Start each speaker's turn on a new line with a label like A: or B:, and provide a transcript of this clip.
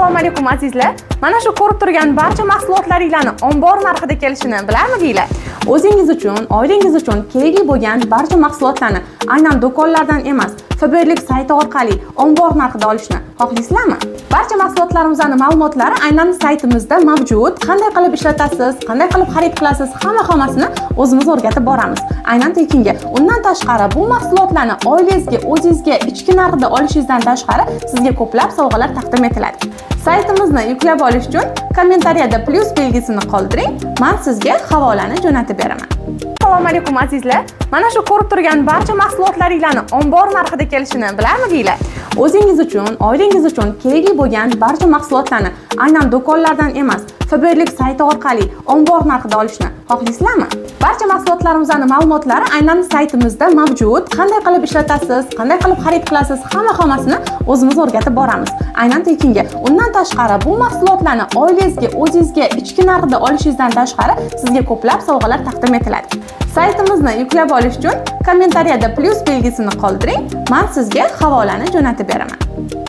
A: Assalomu alaykum azizlar. Mana shu ko'rib turgan barcha mahsulotlaringlarni ombor narxida kelishini bilarmidinglar? O'zingiz uchun, oilangiz uchun kerakli bo'lgan barcha mahsulotlarni aynan do'konlardan emas, Faberlik sayti orqali ombor narxida olishni xohlaysizlarmi? Barcha mahsulotlarimizning ma'lumotlari aynan saytimizda mavjud. Qanday qilib ishlatasiz, qanday qilib xarid qilasiz, hammasini o'zimiz o'rgatib boramiz. Aynan tekinga. Undan tashqari bu mahsulotlarni oilangizga, o'zingizga ichki narxda olishingizdan tashqari sizga ko'plab sovg'alar taqdim etiladi. Saytimizni yuklab olish uchun kommentariyada plus belgisini qoldiring. Men sizga havolani jo'natib beraman. Assalomu alaykum azizlar. Mana shu ko'rib turgan barcha mahsulotlaringlarni ombor narxida kelishini bilarmidinglar? O'zingiz uchun, oilangiz uchun kerakli bo'lgan barcha mahsulotlarni aynan do'konlardan emas, Faberlik sayti orqali ombor narxida olishni xohlaysizlarmi? Barcha mahsulotlarimizning ma'lumotlari aynan saytimizda mavjud. Qanday qilib ishlatasiz, qanday qilib xarid qilasiz, hammasini o'zimiz o'rgatib boramiz. Aynan tekinga. Undan tashqari bu mahsulotlarni oilangizga, o'zingizga ichki narxda olishingizdan tashqari sizga ko'plab sovg'alar taqdim etiladi. Saytimizni yuklab olish uchun kommentariyada plus belgisini qoldiring. Men sizga havolani jo'natib beraman.